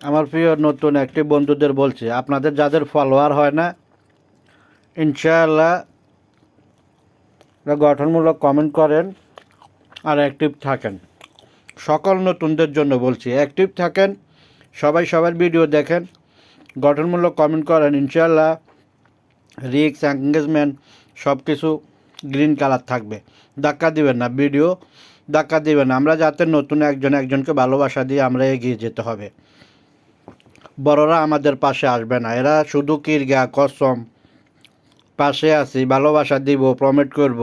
আমার প্রিয় নতুন অ্যাক্টিভ বন্ধুদের বলছি, আপনাদের যাদের ফলোয়ার হয় না, ইনশাআল্লাহ গঠনমূলক কমেন্ট করেন আর অ্যাক্টিভ থাকেন। সকল নতুনদের জন্য বলছি, অ্যাক্টিভ থাকেন, সবাই সবার ভিডিও দেখেন, গঠনমূলক কমেন্ট করেন। ইনশাআল্লাহ রিক্স এঙ্গেজমেন্ট সব কিছু গ্রিন কালার থাকবে। ধাক্কা দিবেন না, ভিডিও ধাক্কা দিবেন না। আমরা যাতে নতুন একজনকে ভালোবাসা দিয়ে আমরা এগিয়ে যেতে হবে। বড়রা আমাদের পাশে আসবে না, এরা শুধু কিরগা কসম পাশে আছি, ভালোবাসা দিব, প্রমেট করব,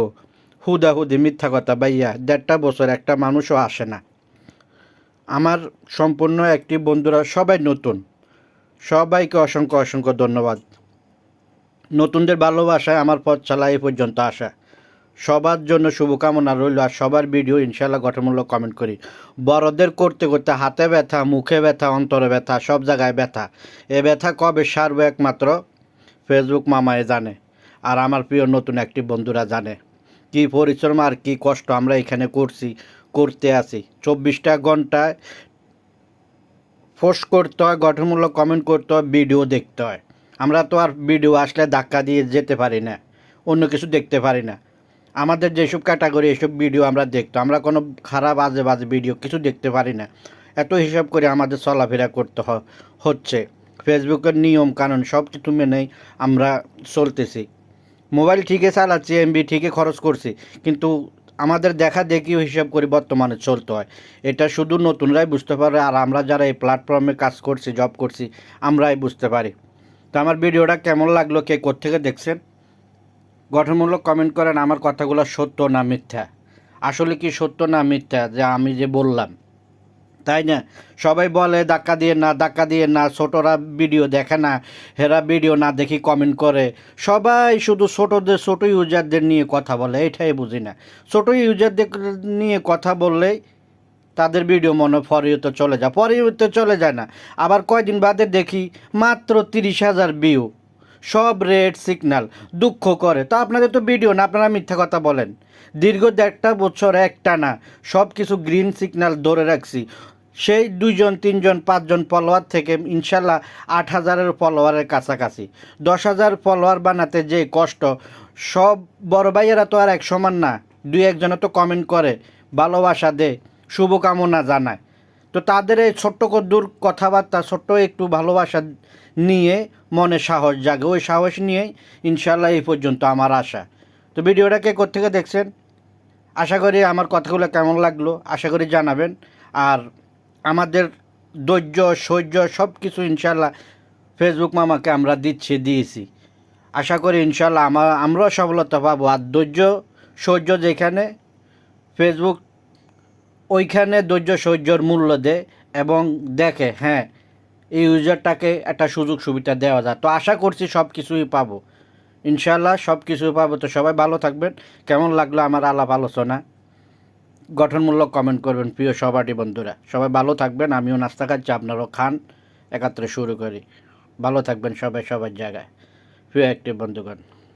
হুদাহুদি মিথ্যা কথা ভাইয়া 1.5 বছর একটা মানুষও আসে না। আমার সম্পূর্ণ অ্যাক্টিভ বন্ধুরা সবাই নতুন, সবাইকে অসংখ্য অসংখ্য ধন্যবাদ। নতুনদের ভালোবাসায় আমার পথ চালা এই পর্যন্ত আসা। সবার জন্য শুভকামনা রইল। আর সবার ভিডিও ইনশাআল্লাহ গঠনমূলক কমেন্ট করি। বড়দের করতে করতে হাতে ব্যথা, মুখে ব্যথা, অন্তরে ব্যথা, সব জায়গায় ব্যথা। এ ব্যথা কবে সারবে একমাত্র ফেসবুক মামায় জানে, আর আমার প্রিয় নতুন অ্যাক্টিভ বন্ধুরা জানে। কী পরিশ্রম আর কী কষ্ট আমরা এখানে করতে আছি। 24টা ঘন্টায় পোস্ট করতে হয়, গঠনমূলক কমেন্ট করতে হয়, ভিডিও দেখতে হয়। আমরা তো আর ভিডিও আসলে ধাক্কা দিয়ে যেতে পারি না, অন্য কিছু দেখতে পারি না। আমাদের যেসব ক্যাটাগরি এসব ভিডিও আমরা দেখতো, আমরা কোনো খারাপ আজে বাজে ভিডিও কিছু দেখতে পারি না। এত হিসাব করে আমাদের চলাফেরা করতে হচ্ছে। ফেসবুকের নিয়ম কানুন সব কিছু মেনেই আমরা চলতেছি। মোবাইল ঠিকই চালাচ্ছি, এমবি ঠিকই খরচ করছি, কিন্তু আমাদের দেখা দেখিও হিসাব করে বর্তমানে চলতে হয়। এটা শুধু নতুনরাই বুঝতে পারে, আর আমরা যারা এই প্ল্যাটফর্মে কাজ করছি, জব করছি, আমরাই বুঝতে পারি। তো আমার ভিডিওটা কেমন লাগলো, কে কোত্থেকে দেখছেন, গঠনমূলক কমেন্ট করেন। আমার কথাগুলো সত্য না মিথ্যা, আসলে কি সত্য না মিথ্যা যে আমি যে বললাম, তাই না? সবাই বলে ধাক্কা দিয়ে না, ছোটরা ভিডিও দেখে না, হেরা ভিডিও না দেখি কমেন্ট করে। সবাই শুধু ছোট ইউজারদের নিয়ে কথা বলে, এটাই বুঝি না। ছোট ইউজারদের নিয়ে কথা বললেই তাদের ভিডিও মনে ফর ইউতে চলে যায় না। আবার কয়দিন বাদে দেখি মাত্র 30,000 ভিউ, সব রেড সিগন্যাল। দুঃখ করে। তো আপনাদের তো ভিডিও না, আপনারা মিথ্যা কথা বলেন। দীর্ঘ 1.5 বছর একটানা সব কিছু গ্রিন সিগন্যাল ধরে রাখছি। সেই 2জন 3জন 5জন ফলোয়ার থেকে ইনশাল্লাহ 8,000-এর ফলোয়ারের কাছাকাছি। 10,000 ফলোয়ার বানাতে যে কষ্ট, সব বড় ভাইয়েরা তো আর এক সমান না। 2-1জনে তো কমেন্ট করে, ভালোবাসা দে, শুভকামনা জানায়। তো তাদের এই ছোট্ট কদ্দুর কথাবার্তা, ছোট্ট একটু ভালোবাসা নিয়ে মনে সাহস জাগে। ওই সাহস নিয়েই ইনশাল্লাহ এই পর্যন্ত আমার আশা। তো ভিডিওটা কে কোত্থেকে দেখছেন, আশা করি আমার কথাগুলো কেমন লাগলো আশা করি জানাবেন। আর আমাদের ধৈর্য সহ্য সব কিছু ইনশাল্লাহ ফেসবুক মামাকে আমরা দিয়েছি। আশা করি ইনশাল্লাহ আমরাও সফলতা পাবো। আর ধৈর্য সহ্য যেখানে, ফেসবুক ওইখানে ধৈর্য সহ্যর মূল্য দেয় এবং দেখে হ্যাঁ এই ইউজারটাকে একটা সুযোগ সুবিধা দেওয়া যায়। তো আশা করছি সব কিছুই পাবো, ইনশাল্লাহ সব কিছুই পাবো। তো সবাই ভালো থাকবেন। কেমন লাগলো আমার আলাপ আলোচনা, গঠনমূলক কমেন্ট করবেন প্রিয় সহপাঠী বন্ধুরা। সবাই ভালো থাকবেন। আমিও নাস্তা খাচ্ছি, আপনারাও খান, একাত্রে শুরু করি। ভালো থাকবেন সবাই সবার জায়গায়, প্রিয় অ্যাক্টিভ বন্ধুগণ।